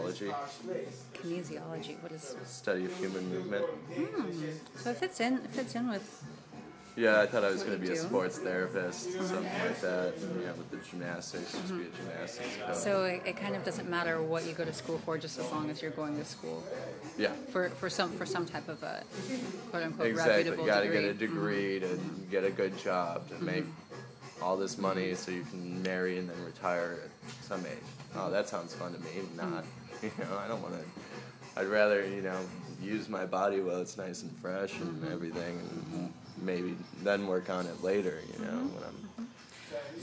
kinesiology. Kinesiology. What is? Study of human movement. So it fits in with. Yeah, I thought I was going to be a do. sports therapist, something like that. With the gymnastics, just be a gymnastics coach. So it kind of doesn't matter what you go to school for, just as long as you're going to school. Yeah. For some type of a quote unquote Exactly. reputable You got to degree. get a degree to get a good job to make all this money so you can marry and then retire at some age. Oh, that sounds fun to me. Not, I don't want to. I'd rather, use my body while it's nice and fresh and everything, and maybe then work on it later. When I'm.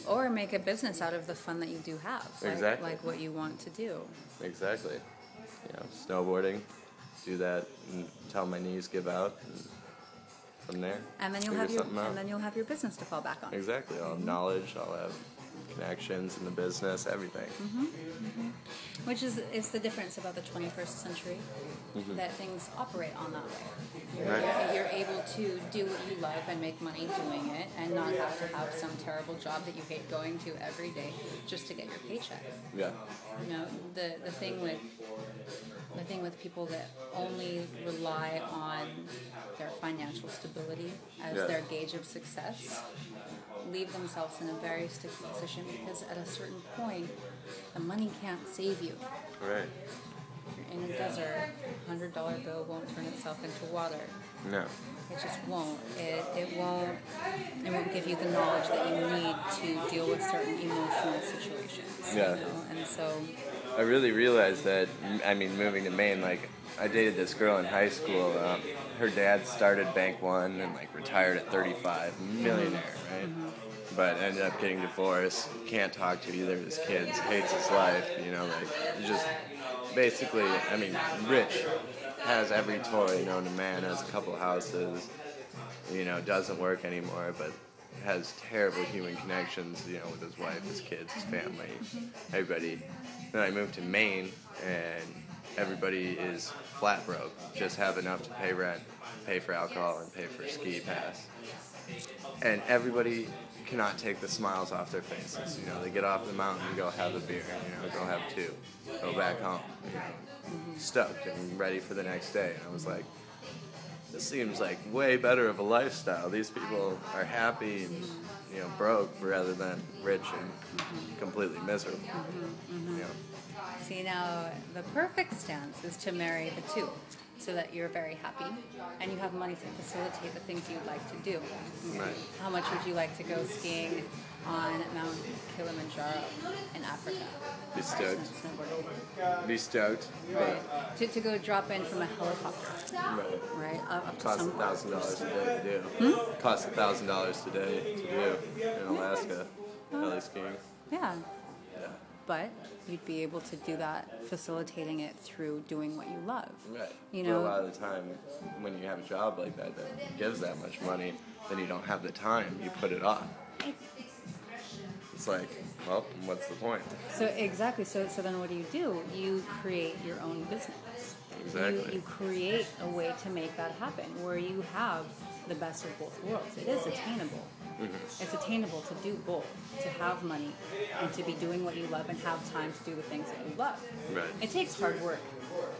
Or make a business out of the fun that you do have. Exactly. Like what you want to do. Exactly. Snowboarding, do that until my knees give out. And from there, And then you'll have your business to fall back on. Exactly. I'll have knowledge. I'll have connections in the business. Everything. Which is the difference about the 21st century, that things operate on that way. You're able to do what you love and make money doing it, and not have to have some terrible job that you hate going to every day just to get your paycheck. Yeah. The thing with people that only rely on their financial stability as their gauge of success leave themselves in a very sticky position, because at a certain point the money can't save you. Right. In a desert, $100 bill won't turn itself into water. No. It just won't. It won't give you the knowledge that you need to deal with certain emotional situations. Yeah. And so I really realized that, moving to Maine, I dated this girl in high school. Her dad started Bank One and, retired at 35. Millionaire, right? But ended up getting divorced. Can't talk to either of his kids. Hates his life, just basically, rich. Has every toy known to man. Has a couple houses. Doesn't work anymore, but has terrible human connections, with his wife, his kids, his family, everybody. Then I moved to Maine, and everybody is flat broke. Just have enough to pay rent, pay for alcohol, and pay for a ski pass. And everybody cannot take the smiles off their faces. They get off the mountain and go have a beer, go have two, go back home, stoked and ready for the next day. And I was like, this seems like way better of a lifestyle. These people are happy and, broke rather than rich and completely miserable. See, now the perfect stance is to marry the two, so that you're very happy and you have money to facilitate the things you'd like to do. Right. How much would you like to go skiing on Mount Kilimanjaro in Africa? Be stoked. Snowboarding. Be stoked. Right. To go drop in from a helicopter. Right. Up to Costs some. $1,000 a day to do. Costs $1,000 today to do in Alaska. Heli skiing. Yeah. Yeah. But you'd be able to do that, facilitating it through doing what you love. Right. You But know, a lot of the time, when you have a job like that gives that much money, then you don't have the time. You put it off. It's like, well, what's the point? So exactly. So then what do? You create your own business. Exactly. You create a way to make that happen, where you have the best of both worlds. It is attainable. It's attainable to do both, to have money and to be doing what you love and have time to do the things that you love. Right. It takes hard work,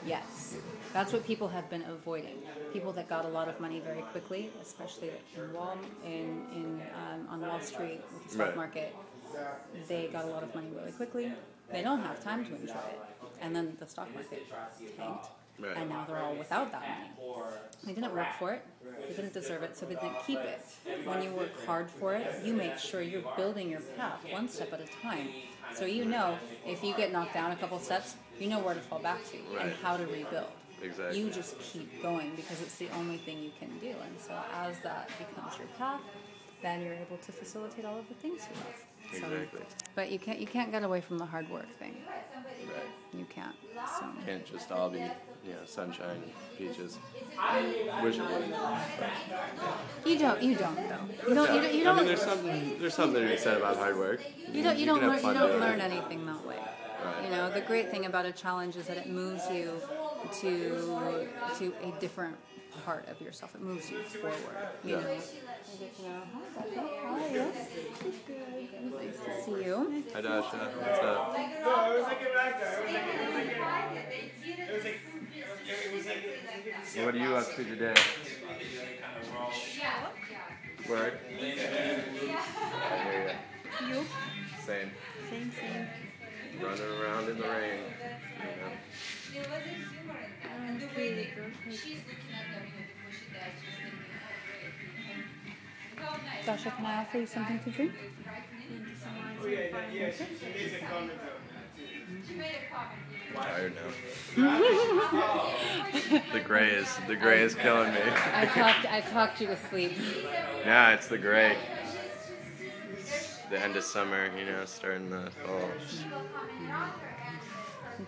yes. That's what people have been avoiding. People that got a lot of money very quickly, especially on Wall Street with the stock market, they got a lot of money really quickly. They don't have time to enjoy it. And then the stock market tanked. Right. And now they're all without that money. They didn't work for it. They didn't deserve it, so they didn't keep it. When you work hard for it, you make sure you're building your path one step at a time. So if you get knocked down a couple steps, you know where to fall back to and how to rebuild. Exactly. You just keep going because it's the only thing you can do. And so as that becomes your path, then you're able to facilitate all of the things you love. Exactly. But you can't get away from the hard work thing. Right. You can't. So. Can't just all be, sunshine, peaches. Wish it would. You don't though. You don't. There's something to be said about hard work. You don't can have fun doing learn it. anything that way. Right. The great thing about a challenge is that it moves you to a different part of yourself. It moves you forward. You know. How are you? Good. Nice to see you. Hi Dasha, what's up? What are you up to today? Work? I hear ya. You? Same. Same. Running around in the rain. You know. Dasha, can I offer you something to drink? I'm tired now. The gray is killing me. I talked you to sleep. Nah, it's the gray. The end of summer, you know, starting the fall.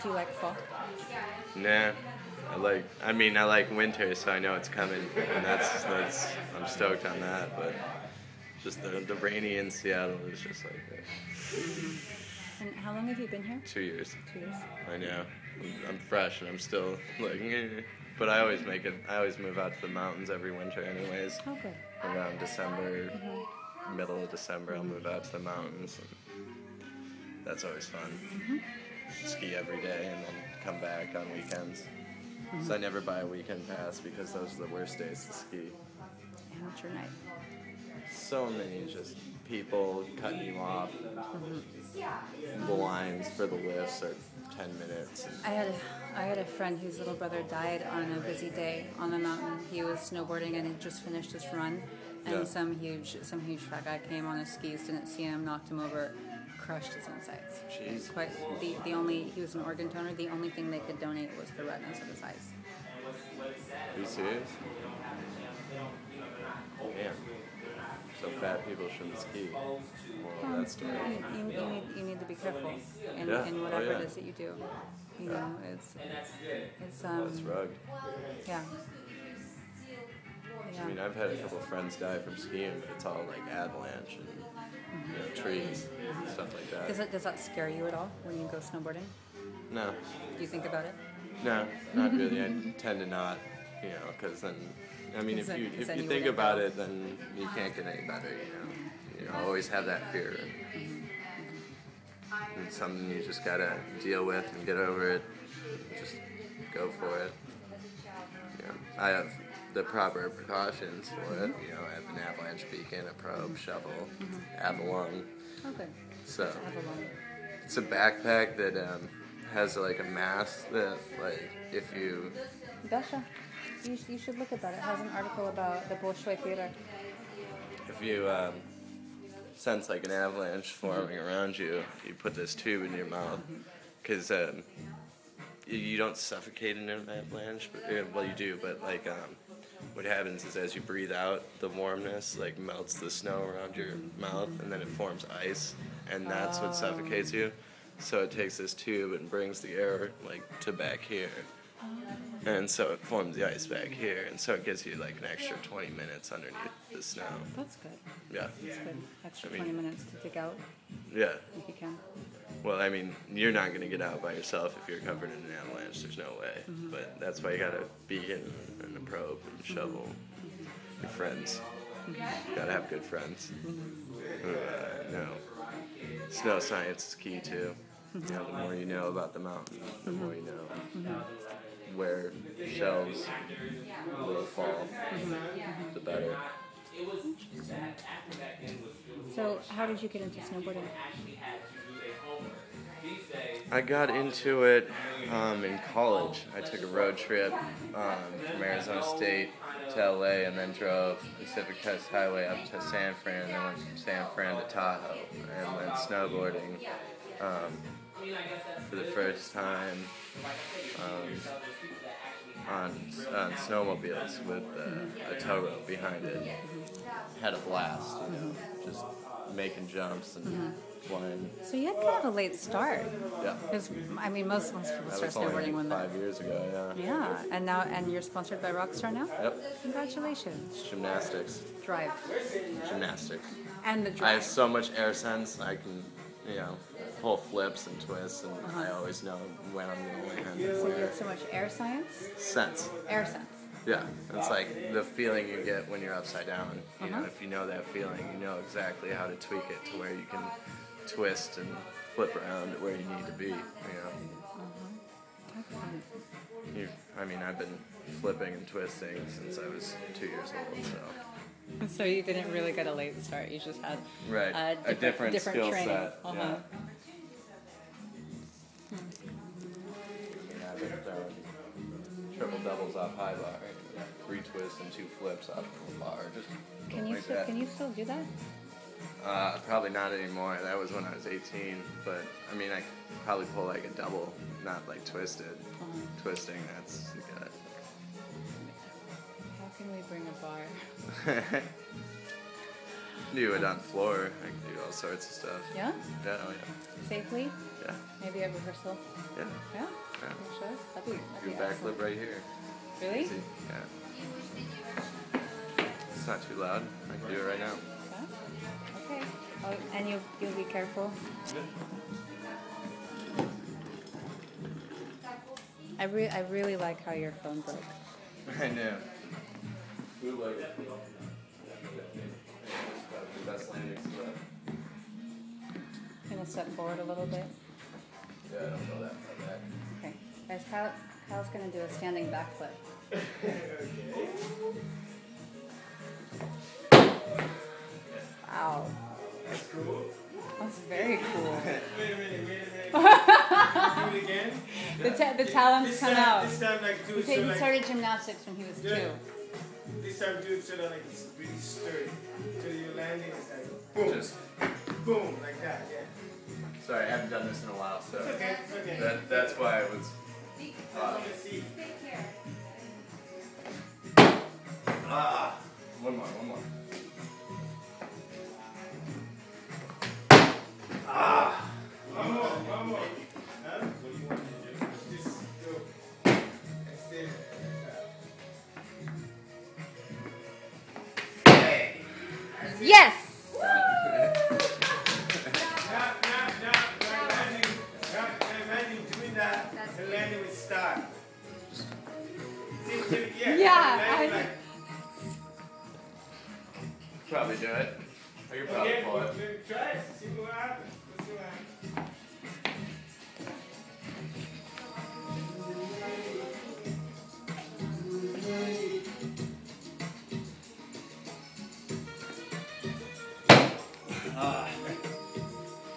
Do you like fall? Nah, I like winter, so I know it's coming, and that's I'm stoked on that. But just the rainy in Seattle is just like this. And how long have you been here? 2 years. 2 years. I know. I'm fresh, and I'm still like, but I always make it. I always move out to the mountains every winter, anyways. Oh, good. Around December, middle of December, I'll move out to the mountains. And that's always fun. Ski every day, and then come back on weekends. So I never buy a weekend pass because those are the worst days to ski. Amateur night. So many just people cutting you off. The lines for the lifts are 10 minutes. I had a friend whose little brother died on a busy day on the mountain. He was snowboarding and had just finished his run, and some huge fat guy came on his skis, didn't see him, knocked him over, crushed his insides. Jeez. Quite the only he was an organ donor. The only thing they could donate was the redness of his eyes. Are you serious? Damn. So fat people shouldn't ski. Well, that's story. You need to be careful in whatever it is that you do. You know, it's That's rugged. yeah. I mean, I've had a couple of friends die from skiing, but it's all like avalanche and trees and stuff like that. Does that scare you at all when you go snowboarding? No. Do you think about it? No, not really. I tend to not, because then, I mean, if you think about it, then you can't get any better, You always have that fear. It's something you just gotta deal with and get over it. Just go for it. I have the proper precautions for it. I have an avalanche beacon, a probe, shovel, Avalon. Okay. So Avalon. it's a backpack that has like a mask that, like, if you... Dasha, you should look at that. It has an article about the Bolshoi Theater. If you sense like an avalanche forming around you, you put this tube in your mouth, because you don't suffocate in an avalanche. Well, you do, but like what happens is as you breathe out, the warmness like melts the snow around your mouth, and then it forms ice, and that's what suffocates you. So it takes this tube and brings the air like to back here. And so it forms the ice back here, and so it gives you like an extra 20 minutes underneath the snow. That's good. Yeah. That's good. Extra 20 minutes to dig out Yeah. if you can. Well, I mean, you're not going to get out by yourself if you're covered in an avalanche. There's no way. But that's why you got a beacon and a probe and a shovel. Your friends. You got to have good friends. Who know. Snow science is key, too. The more you know about the mountain, the more you know where shelves will fall, the better. So, how did you get into snowboarding? I got into it in college. I took a road trip from Arizona State to LA, and then drove Pacific Coast Highway up to San Fran, and then went from San Fran to Tahoe, and went snowboarding for the first time on snowmobiles with a tow rope behind it. Had a blast, just making jumps and flying. So you had kind of a late start. Yeah. Because, I mean, most people That start was only snowboarding when 5 years ago, yeah. Yeah, and you're sponsored by Rockstar now? Yep. Congratulations. Gymnastics. Drive. Gymnastics. And the I drive. have so much air sense, I can, pull flips and twists, and I always know when I'm going to land. So you have so much air science? Sense. Air sense. Yeah. It's like the feeling you get when you're upside down. If you know that feeling, you know exactly how to tweak it to where you can twist and flip around to where you need to be, Excellent. I mean, I've been flipping and twisting since I was 2 years old. So. So you didn't really get a late start. You just had Right. A different skill training. set. Uh-huh. Yeah. I've been throwing triple doubles off high bar, 3 twists and 2 flips off of a bar. Just Can you like still, that. can you still do that? Probably not anymore. That was when I was 18. But I mean, I could probably pull like a double, not like twisted. Uh-huh. Twisting, that's good. How can we bring a bar? Do it on the floor. I can do all sorts of stuff. Yeah? Yeah, oh yeah. Safely? Yeah. Maybe a rehearsal? Yeah. Yeah? Yeah. Can you show us? That'd Do be a backflip excellent. right here. Really? Easy. Yeah. It's not too loud. I can do it right now. Yeah? Okay. Oh, and you'll be careful. I really like how your phone broke. I know. Best landing spot. Gonna step forward a little bit. Yeah, I don't know that far back. Okay. Guys, Kyle's gonna do a standing backflip. Wow. That's cool. That's very cool. Wait a minute. Do it again? The talents come out. This time, like, do it so He like... started gymnastics when he was 2. This time, do it so that, like, it's really sturdy. So your landing is like, boom. Just, Boom, like that, yeah. sorry, I haven't done this in a while, so It's okay. that's why it was. Let's see. One more. One more. Huh? What do you want to do? Just go. And stay there. Hey! Yes! Imagine doing that and landing with style. Yeah, landing like, Probably do it. Or you're probably okay, pull it. try it. See what happens. Let's see what happens.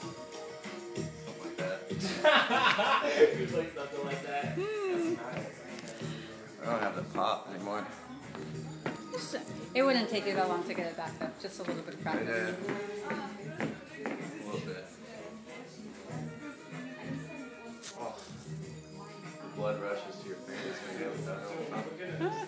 Something like that. Who's like something like that? I don't have the pop anymore. It wouldn't take you that long to get it back up. Just a little bit of I practice. did. A little bit. Oh. The blood rushes to your fingers when you have it done.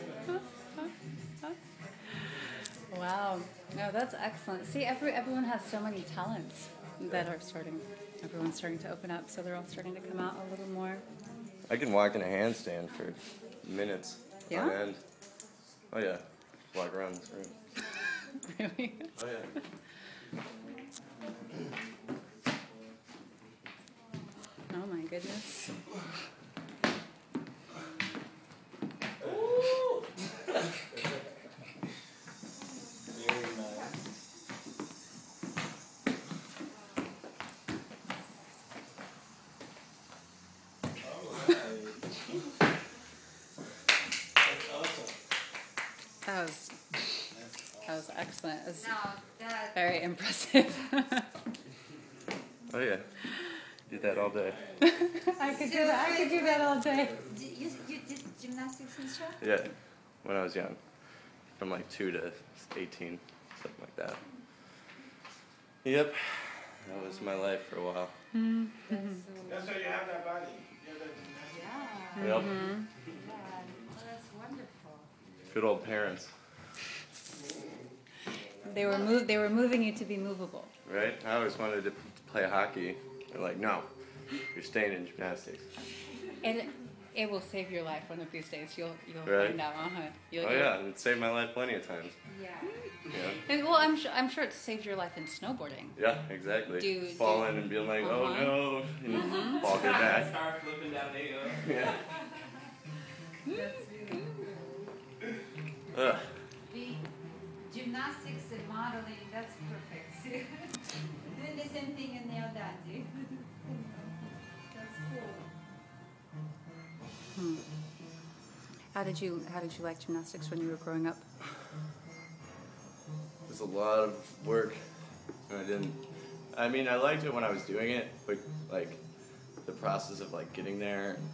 Wow. No, that's excellent. See, everyone has so many talents that are starting. Everyone's starting to open up, so they're all starting to come out a little more. I can walk in a handstand for minutes Yeah? on end. Oh yeah. Walk around this room. Really? Oh yeah. Oh my goodness. Very nice. That's awesome. That was excellent. It was Now that very impressive. Oh yeah. Do that all day. I could do that. I could do that all day. you did gymnastics and stuff. Yeah. When I was young. From like 2 to 18. Something like that. Yep. That was my life for a while. That's why you have that body. You have that gymnastics. Yeah. Yep. Yeah. Well, that's wonderful. Good old parents. They were moving you to be movable. Right? I always wanted to play hockey. They're like, no. You're staying in gymnastics. And it will save your life one of these days. You'll Right. find out. You'll, Oh yeah. It saved my life plenty of times. Yeah. Yeah. And, well, I'm sure it saved your life in snowboarding. Yeah, exactly. Do- Falling and being like, oh Uh-huh. no, and fall good back. Start flipping down there. Yeah. That's really Ugh. the gymnastics and modeling. That's perfect. Doing the same thing in the audacity. That's cool. How did you like gymnastics when you were growing up? It was a lot of work. And I liked it when I was doing it, but like the process of like getting there and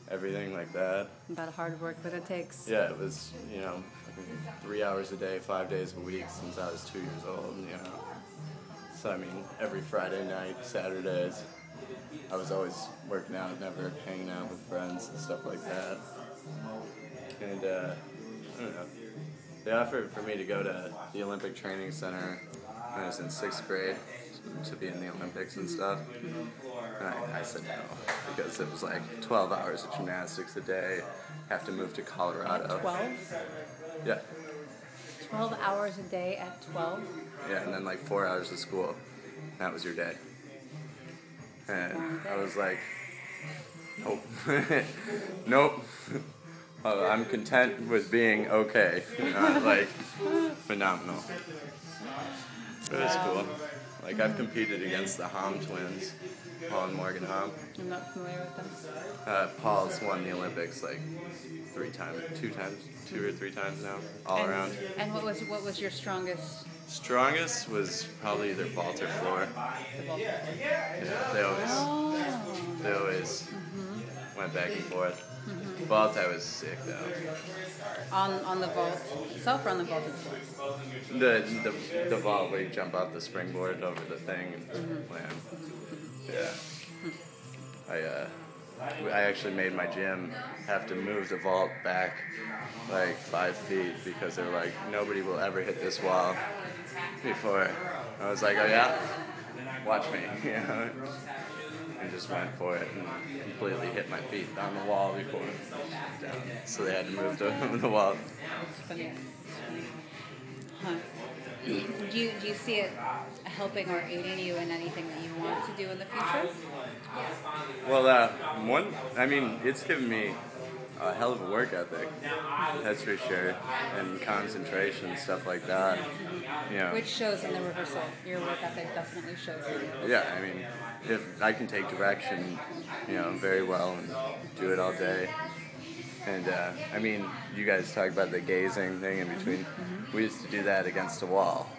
everything like that. About the hard work that it takes. Yeah, it was, 3 hours a day, 5 days a week since I was 2 years old, So, every Friday night, Saturdays, I was always working out, never hanging out with friends and stuff like that. And, I don't know. They offered for me to go to the Olympic Training Center when I was in 6th grade to be in the Olympics and stuff. And I said no, because it was like 12 hours of gymnastics a day, have to move to Colorado. At 12? Yeah. 12 hours a day at 12? Yeah, and then like 4 hours of school. That was your day. And I was like, nope. Nope. I'm content with being okay, not like phenomenal. It was cool. Like I've competed against the Hom twins, Paul and Morgan Hom. I'm not familiar with them. Paul's won the Olympics like 2 or 3 times now, all around. And what was your strongest? Strongest was probably their vault or floor. Yeah, they always went back and forth. Vault, I was sick though. On the vault itself or on the vaulted floor? The vault where you jump off the springboard over the thing and land. Yeah. I actually made my gym have to move the vault back like 5 feet because they were like, nobody will ever hit this wall before. I was like, oh yeah? Watch me, And just went for it and completely hit my feet on the wall before down. So they had to move the wall. That's funny. Huh. Do you see it helping or aiding you in anything that you want to do in the future? Well, it's given me a hell of a work ethic, that's for sure, and concentration and stuff like that. Which shows in the rehearsal. Your work ethic definitely shows in the rehearsal. Yeah, if I can take direction, very well and do it all day. And, you guys talk about the gazing thing in between. We used to do that against a wall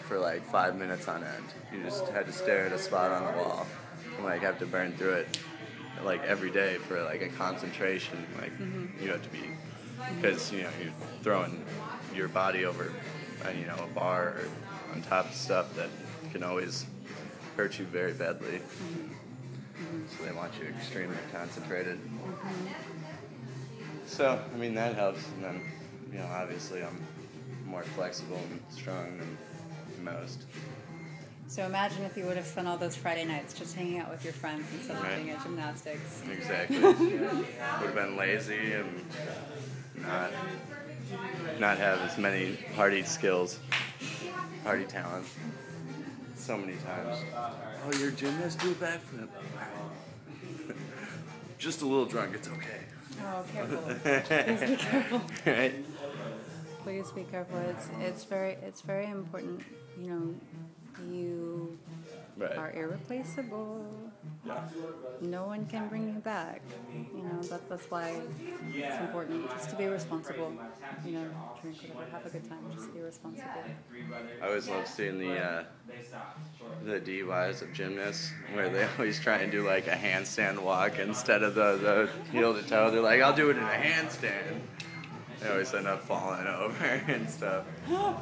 for like 5 minutes on end. You just had to stare at a spot on the wall and have to burn through it every day for a concentration. You have to be, because you're throwing your body over a bar or on top of stuff that can always hurt you very badly. So they want you extremely concentrated. So that helps. And then obviously I'm more flexible and strong than most. So imagine if you would have spent all those Friday nights just hanging out with your friends instead of being at gymnastics. Exactly. Would have been lazy and not have as many party skills, party talent. So many times. Oh, you're a gymnast? Do a backflip. Just a little drunk. It's okay. Oh, careful. Please be careful. Right? Please be careful. It's very important. You are irreplaceable. No one can bring you back. That's why it's important just to be responsible. Drink whatever, have a good time. Just be responsible. I always love seeing the DUIs of gymnasts where they always try and do a handstand walk instead of the heel to toe. They're like, I'll do it in a handstand. They always end up falling over and stuff. Oh,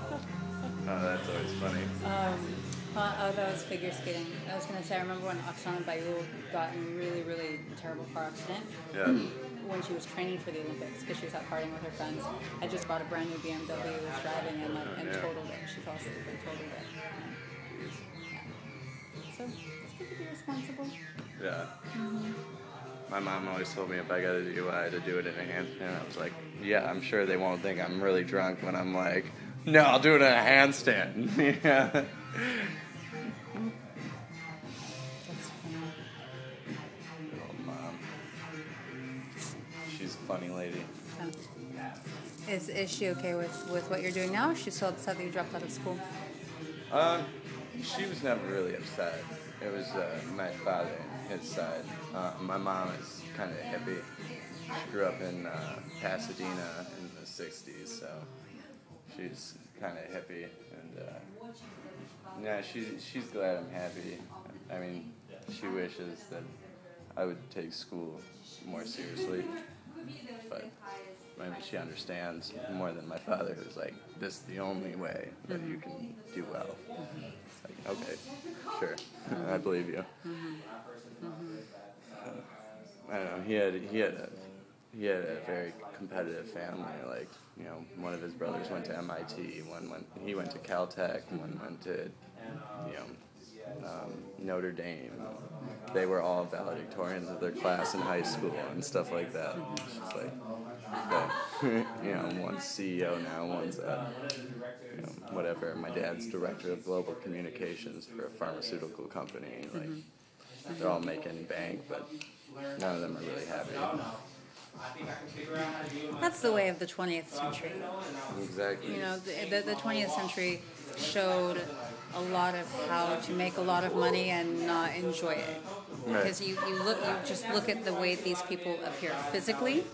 that's always funny. That was figure skating. I was going to say, I remember when Oksana Bayul got in a really, really terrible car accident. Yeah. When she was training for the Olympics, because she was out partying with her friends. I just bought a brand new BMW, was driving and totaled it. She fell asleep and totaled it. Yeah. So, just to be responsible. Yeah. My mom always told me if I got a DUI to do it in a handstand. I was like, yeah, I'm sure they won't think I'm really drunk when I'm like, no, I'll do it in a handstand. Yeah. That's funny. Oh, Mom. She's a funny lady. Is she okay with what you're doing now? Or is she still upset that you dropped out of school? She was never really upset. It was my father, his side. My mom is kind of hippie, She grew up in Pasadena in the 60s, so she's kind of hippie, and yeah, she's glad I'm happy. I mean, she wishes that I would take school more seriously, but maybe she understands more than my father, who's like, this is the only way that you can do well. It's like, okay, sure, I believe you. I don't know. He had a very competitive family. Like, you know, one of his brothers went to MIT. He went to Caltech. One went to, you know, Notre Dame. They were all valedictorians of their class in high school and stuff like that. It's just like, you know, one's CEO now, one's you know, whatever. My dad's director of global communications for a pharmaceutical company. Like, they're all making bank, but none of them are really happy. That's the way of the 20th century. Exactly. You know, the 20th century showed a lot of how to make a lot of money and not enjoy it. Right. Because you just look at the way these people appear physically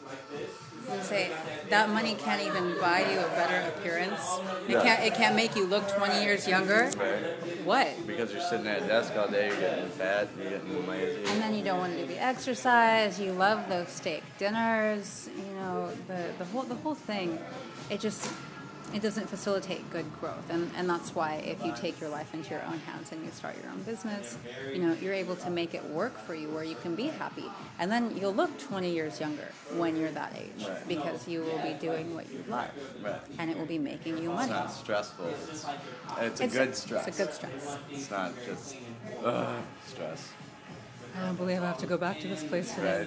and say that money can't even buy you a better appearance. It can't make you look 20 years younger. Right. What? Because you're sitting at a desk all day, you're getting fat, you're getting lazy. And then you don't want to do the exercise. You love those steak dinners. You know, the whole thing. It doesn't facilitate good growth, and that's why if you take your life into your own hands and you start your own business, you know, you're able to make it work for you where you can be happy, and then you'll look 20 years younger when you're that age, right, because you will be doing what you love, right, and it will be making you money. It's not stressful. It's a good stress. It's a good stress. It's not just stress. I don't believe I have to go back to this place today.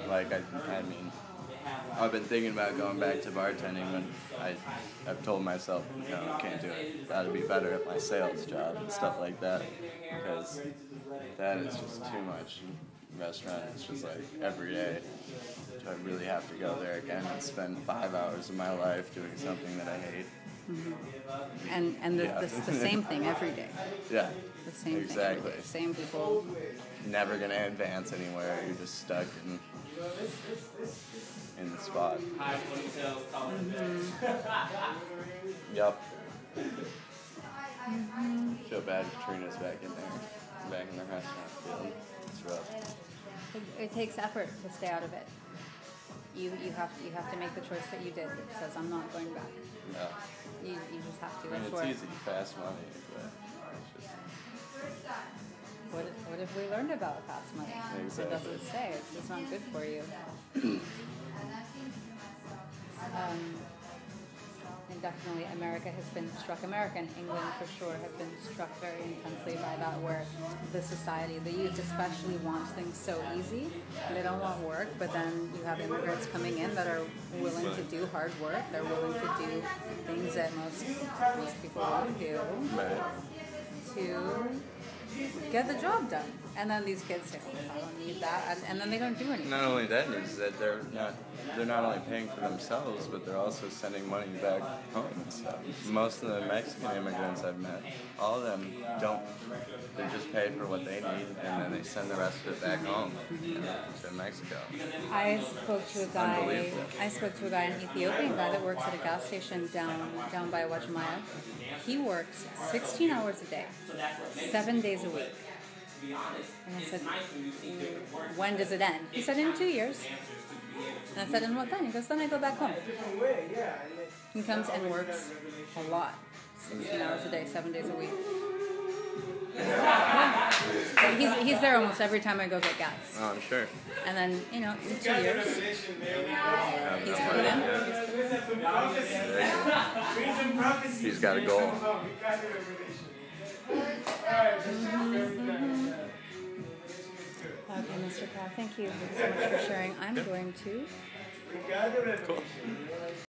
Right. Like I mean, I've been thinking about going back to bartending, but I've told myself, no, I can't do it. Got to be better at my sales job and stuff like that, because that is just too much. Restaurant, it's just like every day. Do I really have to go there again and spend 5 hours of my life doing something that I hate? Mm-hmm. And the same thing every day. Yeah. The same exactly. thing. The same people. Never gonna advance anywhere. You're just stuck in the spot. Yep. Feel bad Katrina's back in the restaurant field. It's rough. It takes effort to stay out of it. You have to make the choice that you did. It says I'm not going back. Yeah. You just have to. I mean, That's it's easy, fast money, but it's just... What if we learned about fast money? Exactly. It doesn't say. It's just not good for you. And definitely America and England for sure have been struck very intensely by that, where the society, the youth especially, wants things so easy. They don't want work, but then you have immigrants coming in that are willing to do hard work. They're willing to do things that most people won't do to get the job done. And then these kids say, oh, I don't need that, and then they don't do anything. Not only that is that they're not only paying for themselves, but they're also sending money back home and stuff. Most of the Mexican immigrants I've met, all of them don't. They just pay for what they need, and then they send the rest of it back home to Mexico. I spoke to a guy, an Ethiopian guy that works at a gas station down by Wajimaya. He works 16 hours a day, 7 days a week. And I said, when does it end? He said, in 2 years. And I said, and what then? He goes, then I go back home. He comes and works a lot. 16 hours a day, 7 days a week. Yeah. He's there almost every time I go get gas. Oh, I'm sure. And then, in 2 years, he's coming in. He's got a goal. Okay, Mr. Paul, thank you so much for sharing. I'm going to... Cool.